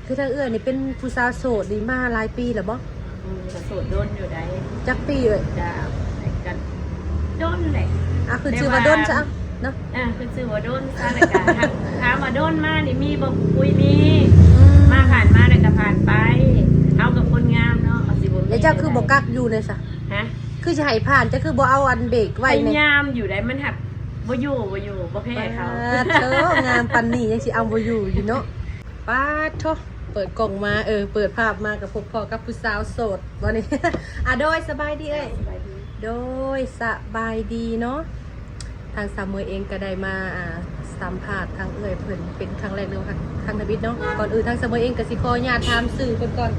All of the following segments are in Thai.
คือทางเอื้อนี่เป็นผู้สาวโสดนี่มาหลายปีแล้วบ่ก็โสดโดนอยู่ได้จักปีเอ้ยจะกันโดนแหละคือชื่อว่าโดนซะเนาะคือชื่อว่าโดนซะแล้วก็ถามว่าโดนมานี่มีบ่คุยมีมาผ่านมาแล้วก็ผ่านไปเอากับคนงามเนาะเอาสิบ่มีแล้วเจ้าคือบ่กักอยู่เลยซะฮะคือสิให้ผ่านจะคือบ่เอาอันเบรกไว้นี่งามอยู่ได้มันหับบ่อยู่บ่แพ้เขาเธองามปานนี้ยังสิเอาบ่อยู่เนาะป้าโธเปิดกล่องมาเปิดภาพมากับพบพ่อกับผู้สาวโสดวันนี้ โดยสบายดีโดยสบายดีเนาะทางสามมือเองก็ได้มาสัมภาษณ์ทางเอ่ยเพิ่นเป็นครั้งแรกเลยค่ะทางทวิตเนาะก่อนอื่นทางสามมือเองก็สิขออนุญาตถามสื่อเพิ่นก่อน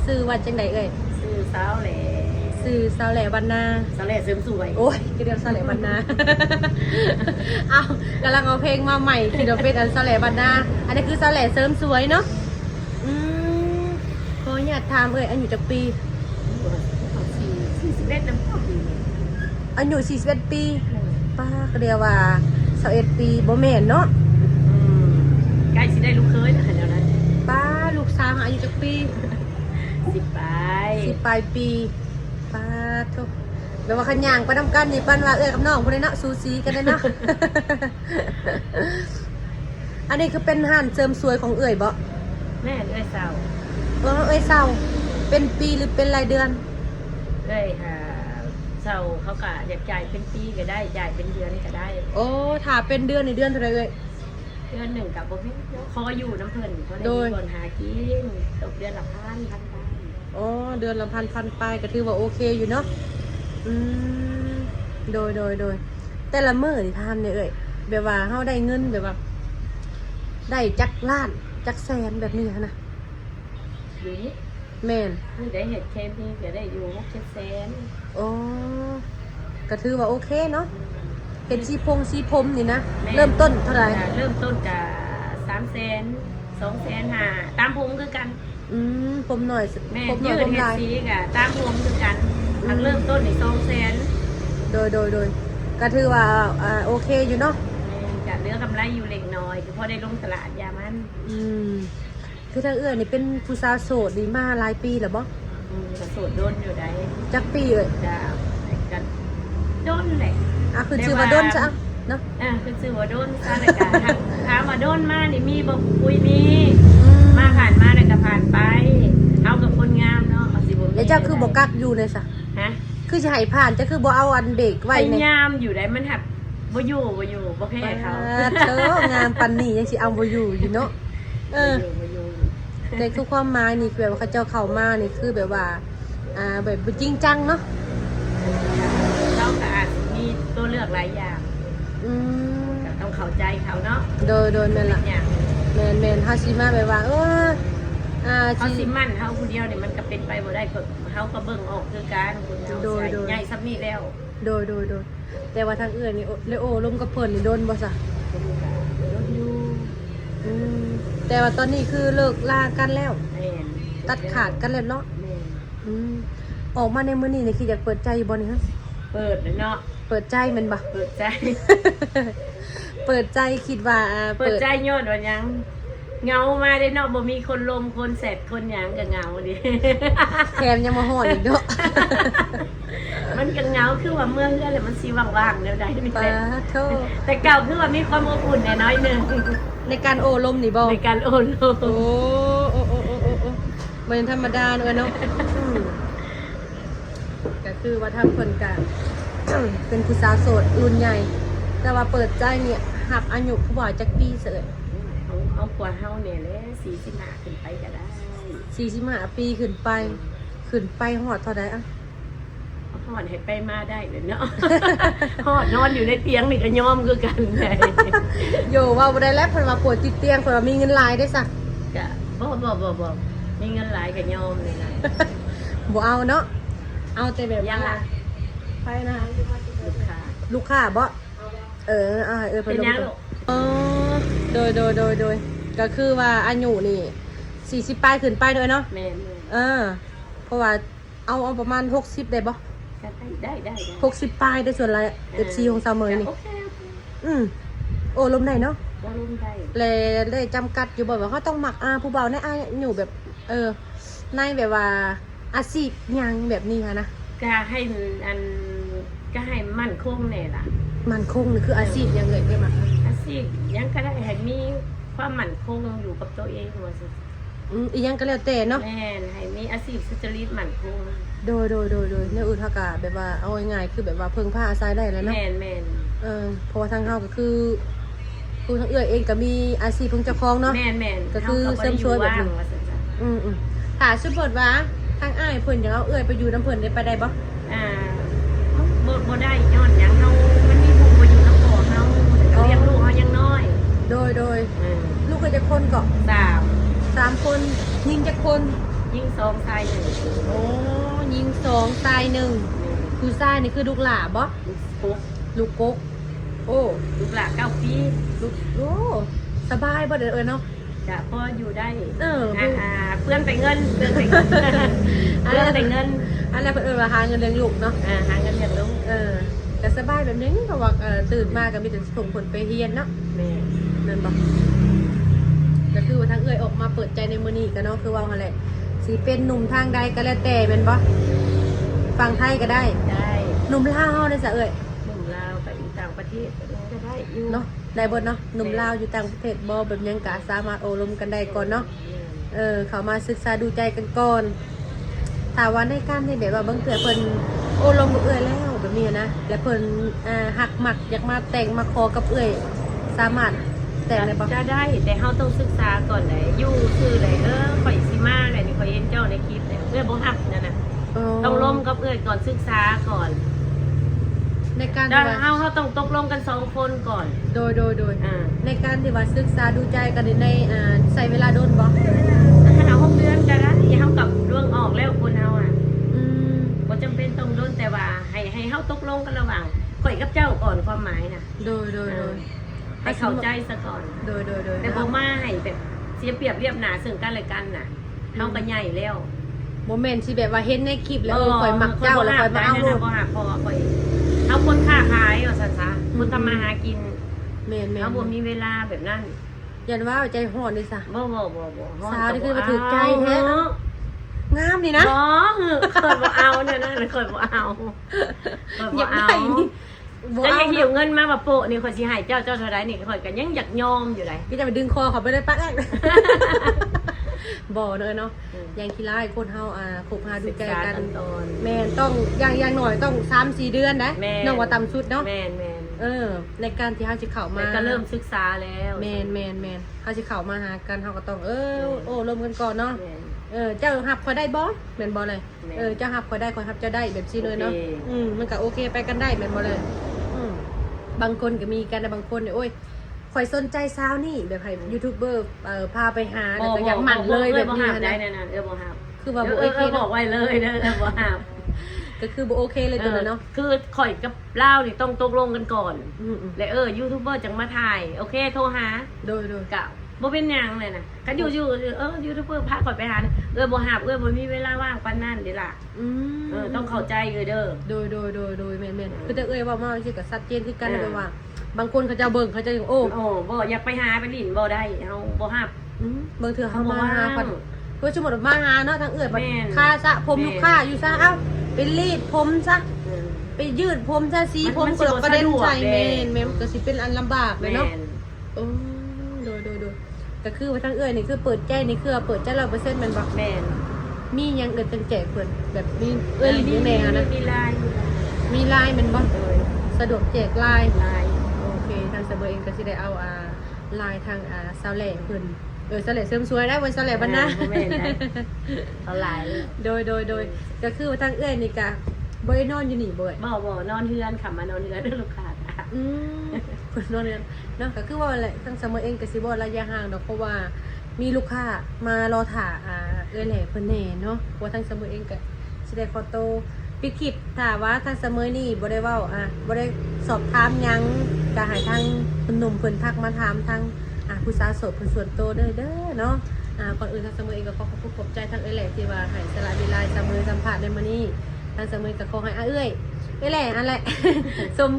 สื่อว่าจังไดเอ่ยสื่อสาวแหล่สื่อสาวแหล่บรรณาสาวแหล่เสริมสวยโอ้ยก็เรียกสาวแหล่บรรณา เอากำลังเอาเพลงมาใหม่ที่เราเป็นสาวแหล่บรรณาอันนี้คือสาวแหล่เสริมสวยเนาะขออนุญาตถามเอ่ยอายุจักปี41น้ำพ่อปีอายุ41ปีป้าก็เรียกว่า21ปีบ่แม่นเนาะใกล้สิได้ลูกเคยนะเดี๋ยวนั้นป้าลูกสาวอายุจักปี10ปลายปีป้าทุกแบบว่าขันย่างไปนำกันนี่ปั้นว่ากับน้องคนนี้เนาะซูซีกันเลยเนาะ อันนี้คือเป็นห่านเสริมสวยของเอ่ยบ่แม่เอ้ยเศร้าเอ้ยเศร้าเป็นปีหรือเป็นรายเดือนเอ้ยเศร้าเขาก็อยากจ่ายเป็นปีก็ได้จ่ายเป็นเดือนก็ได้โอ้ถ้าเป็นเดือนในเดือนเท่าไรเอ่ยเดือนหนึ่งกับบ่พี่คออยู่น้ำเพิ่นเขาได้มีคนหากินตกเดือนละพันอ๋อเดือนละพันไปก็ถือว่าโอเคอยู่เนาะโดยแต่ละมื้อที่ทำเนี่ยเอ่ยแบบว่าเฮาได้เงินแบบว่าได้จักล้านจักแสนแบบนี้นะอยู่นี่แม่นได้เห็ดเคมนี่ก็ได้อยู่6-7 แสนอ๋อก็ถือว่าโอเคเนาะเห็นสีผมนี่นะเริ่มต้นเท่าไหร่เริ่มต้นกับ3 แสน 2 แสน5ตามผมคือกันผมหน่อยแม่ยืดเห็ดสีกับตามผมคือกันทางเริ่มต้นนี่2 แสนโดยก็ถือว่าโอเคอยู่เนาะจะเหลือกำไรอยู่เล็กน้อยคือพอได้ลงตลาดยามันคือทางเอื้อนี่เป็นผู้สาวโสดนี่มาหลายปีแล้วบ่ก็โสดโดนอยู่ได้จักปีเอ่ยจะกันโดนแหละคือชื่อว่าโดนซะเนาะคือชื่อว่าโดนซะแล้วก็ถามว่าโดนมานี่มีบ่คุยมีมาผ่านมาแล้วก็ผ่านไปเอากับคนงามเนาะเอาสิบ่แล้วเจ้าคือบ่กักอยู่เลยซะฮะคือสิให้ผ่านจะคือบ่เอาอันเบรกไว้ในงามอยู่ได้มันหับบ่อยู่บ่แพ้เขาเธองามปานนี้ยังสิเอาบ่อยู่เนาะในคือความหมายนี่คือแบบว่าเขาเจ้าเข้ามานี่คือแบบว่าแบบจริงจังเนาะเราก็อาจมีตัวเลือกหลายอย่างต้องเข้าใจเขาเนาะโดยแม่นล่ะแม่นเฮาสิมาแบบว่าเขาสิมั่นเฮาผู้เดียวนี่มันก็เป็นไปบ่ได้เฮาก็เบิ่งออกคือการคนเฮาใหญ่ซับนี้แล้วโดยแต่ว่าทางอื่นนี่เลโอลมกับเพิ่นนี่โดนบ่ซะแต่ว่าตอนนี้คือเลิกลากันแล้วตัดขาดกันแล้วเนาะออกมาในมื้อนี้นี่คืออยากเปิดใจบ่นี่ฮะเปิดเนาะเปิดใจมันบ่เปิดใจ เปิดใจคิดว่าเปิดใจยอดว่ายังเงามาได้เนาะบ่มีคนลมคนแสบคนหยังก็เงาดิแถมยังมาฮอดอีกเนาะมันก็เงาคือว่าเมืองก็เลยมันสิว่างๆแนวใดนี่แหละแต่เก่าคือว่ามีความอบอุ่นน้อยนึงในการโอ้ลมนี่บ่ในการโอ้ลมโอ้มันธรรมดาเนาะก็คือว่าทางเพิ่นก็เป็นผู้สาวโสดรุ่นใหญ่แต่ว่าเปิดใจเนี่ยหักอายุผู้บ่าวจักปีเสยเอากว่าเฮาเนี่ยแหละ45ขึ้นไปก็ได้45ปีขึ้นไปฮอดเท่าใดฮอดให้ไปมาได้เลยเนาะฮอดนอนอยู่ในเตียงนี่ก็ยอมคือกันไงโยว่าบ่ได้แล้วเพิ่นว่าปวดติดเตียงเพิ่นว่ามีเงินหลายได้ซะก็บ่มีเงินหลายก็ยอมนี่ล่ะบ่เอาเนาะเอาแต่แบบยังล่ะไปนะลูกค้าบ่เพิ่นลงโดยก็คือว่าอายุนี่40ปลายขึ้นไปด้วยเนาะแม่เพราะว่าเอาประมาณ60ได้บ่ได้60ปลายได้ส่วนละ FC ของซาเมยนี่โอ้ลมได้เนาะ บ่รุ่มได้ เลยจำกัดอยู่บ่ว่าเขาต้องหมักผู้เบาในอยู่แบบในแบบว่าอาชีพหยังแบบนี้ฮะนะ ก็ให้อันก็ให้มั่นคงแน่ล่ะ มันคงนี่คืออาชีพหยังเลยได้มา อาชีพหยังก็ได้ให้มีความมั่นคงอยู่กับตัวเองว่าสิ อีหยังก็แล้วแต่เนาะ แม่นให้มีอาชีพสุจริตมั่นคง โดยเนี่ยอื่นเท่ากับแบบว่าเอาง่ายๆคือแบบว่าเพิ่งผ้าอาศัยได้แล้วเนาะ แม่น เพราะว่าทางเฮาก็คือทางเอื้อยเองก็มีอาชีพเพิ่งเจ้าของเนาะ แม่น ก็คือเสริมช่วยแบบนี้ ว่าซั่นจ้ะ ถ้าสมมุติว่าทางอ้ายเพิ่นอยากเอาเอื้อยไปอยู่น้ำเพิ่นได้ไปได้บ่ บ่ได้ย้อนหยังเฮามันมีผู้บ่อยู่นำพ่อเฮาแต่ก็เลี้ยงลูกเฮายังน้อย โดยลูกก็จะคนก็ 3 3คนยิงจะคน ยิง2ชาย1 โอ้ยิง2ตาย1ผู้ชายนี่คือลูกหลาบ่ ลูกปุ๊ก ลูกกกโอ้ ลูกหลาน9 ปี ลูกโอ้สบายบ่เด้อเนาะ จะพออยู่ได้ ผู้ เพื่อนไปเงินเพื่อนไปเงิน อันแรกเพิ่นว่าหาเงินเลี้ยงลูกเนาะ หาเงินเลี้ยงลูก ก็สบายแบบนี้เพราะว่าตื่นมาก็มีแต่ส่งผลไปเรียนเนาะ แม่ นั่นบ่ก็คือว่าทางเอื้อยออกมาเปิดใจในมื้อนี้ก็เนาะคือว่าหั่นแหละสิเป็นหนุ่มทางใดก็แล้วแต่แม่นบ่ฝั่งไทยก็ได้ ได้ หนุ่มลาวเฮาได้ซะเอื้อย หนุ่มลาวไปอยู่ต่างประเทศก็ได้อยู่ เนาะได้เบิดเนาะหนุ่มลาวอยู่ต่างประเทศบ่แบบหยังก็สามารถโอ้ลมกันได้ก่อนเนาะเขามาศึกษาดูใจกันก่อนถ้าว่าในการที่แบบว่าบางเทื่อเพิ่นโอ้ลมกับเอื้อยแล้วแบบนี้นะแล้วเพิ่นหักมักอยากมาแต่งมาขอกับเอื้อยสามารถแต่งได้บ่ จะได้แต่เฮาต้องศึกษาก่อนได้อยู่คือได้ข่อยสิมาได้นี่ข่อยเห็นเจ้าในคลิปเนี่ยบ่ฮับนั่นน่ะต้องร่วมกับก่อนศึกษาก่อน ในการ ได้ ที่ว่า เฮาต้องตกลงกัน2คนก่อน โดยในการที่ว่าศึกษาดูใจกันในใส่เวลาโดนบ่ ถ้า6 เดือนก็ได้เฮากับดวงออกแล้วคนเฮาอ่ะ อืม บ่จำเป็นต้องโดนแต่ว่าให้เฮาตกลงกันระหว่างข่อยกับเจ้าก่อนความหมายน่ะ โดยให้เข้าใจซะก่อน โดย แต่บ่มาให้แบบเสียเปรียบเรียบหน้าซึ่งกันและกันน่ะเฮาก็ใหญ่แล้ว บ่แม่นสิแบบว่าเห็นในคลิปแล้วข่อยมักเจ้าแล้วข่อยมาเอา ลู ลู ก ก บ่หาพอข่อยเฮาคนค้าขายว่าซั่นซะคนทำมาหากิน แม่น เฮาบ่มีเวลาแบบนั้น ยันว่าใจฮ้อนนี่ซะ บ่ สาวนี่คือมาถือใจแท้ งามนี่นะ บ่เคยบ่เอาเนี่ยนะเคยบ่เอา อยากได้นี่บ่ ก็ เอา ยังหิวเงินมาว่าโปะนี่ข่อยสิให้เจ้าเท่าใดนี่ข่อยก็ยังอยากยอมอยู่ได พี่จะไปดึงคอเขาไปได้ปะแรกบ่เนาะอย่างขี้ร้ายคนเฮาคบหาดูใจกัน ตอน แม่นต้องอย่างหน่อยต้อง 3-4 เดือนนะน้องว่าต่ำสุดเนาะ แม่น ในการที่เฮาสิเข้ามา ก็เริ่มศึกษาแล้ว แม่นเฮาสิเข้ามาหากันเฮาก็ต้องโอ้ร่วมกันก่อนเนาะเจ้าหับข่อยได้บ่แม่นบ่เลยเจ้าหับข่อยได้ข่อยหับเจ้าได้แบบซี่เลยเนาะมันก็โอเคไปกันได้แม่นบ่เลยบางคนก็มีกันแต่บางคนเนี่ยโอ้ยข่อยสนใจสาวนี่แบบให้ยูทูบเบอร์พาไปหาแล้วก็อยากหมั่นเลยแบบนี้ ได้ นะ นั่นบ่ฮับ คือว่าบ่โอเค บอกไว้เลยนะบ่ฮับ ก็คือบ่โอเคเลยตัวนั้นเนาะ คือข่อยกับเล่านี่ต้องตกลงกันก่อน อืม และยูทูบเบอร์จังมาถ่ายโอเคโทรหา โดย กะบ่เป็นหยังเลยนะคันอยู่ยูทูบเบอร์พาข่อยไปหาบ่ฮับบ่มีเวลาว่างปานนั้นเด้ล่ะต้องเข้าใจเด้อ โดยแม่นๆคือแต่ว่ามาสิก็ชัดเจนคือกันแบบว่าบางคนเขาจะเบิ่งเขาจะโอ้ บ่อยากไปหาไปลิ้นบ่ได้เฮาบ่ฮับบ างเทื่อเขามาหาพันเพื่อสมมุติมาหาเนาะทางบัด แม่น ค่าสระผมลูกค้าอยู่ซะเอ้าไปรีดผมซะ อืม ไปยืดผมซะสีผม มันสิ เกิด บ่ ประเด็น สะดวก ใจ เด้ แม่นก็สิเป็นอันลำบากเลย แม่ เนาะ น โดยก็คือว่าทางนี่คือเปิดใจนี่คือเปิดใจ100%มันบ่ แม่น มีหยังจังแจกเพิ่นแบบมีลิ้นแน่นะ มีลาย มีไลน์มันบ่ โดย สะดวกแจกไลน์ ลาย โอเคทางเซเบอร์เองก็สิได้เอาไลน์ทางซาวแหล่เพิ่นซาวแหล่เสริมสวยได้บนซาวแหล่บ้านนะ แม่นได้เอาหลาย โดยก็คือว่าทางนี่ก็บ่ได้นอนอยู่นี่บ่ บ่นอนเฮือนขับมานอนเฮือนลูกค้า เพิ่นนอนเนี่ยเนาะก็คือว่าแหละทางเซเบอร์เองก็สิบ่ระยะห่างดอกเพราะว่ามีลูกค้ามารอถ่าแหล่เพิ่นแน่เนาะเพราะว่าทางเซเบอร์เองก็สิได้ขอโตวปิดคลิปถ้าว่าทางเสมอนี่บ่ได้เว้าบ่ได้สอบถามหยังก็ให้ทางหนุ่มเพิ่นทักมาถามทางผู้สาวโสดเพิ่นส่วนตัวเด้อเนาะก่อนอื่นทางเสมอเองก็ขอขอบใจทางแหล่ที่ว่าให้สละเวลาเสมอสัมภาษณ์ในมื้อนี้ทางเสมอก็ขอให้เอ้ยแหล่อันแหละ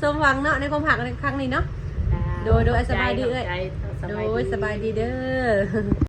สมหวังเนาะในความหักในครั้งนี้เนาะ ได้ โดยสบายดีเอ้ย ขอบใจ โดยสบายดีเด้อ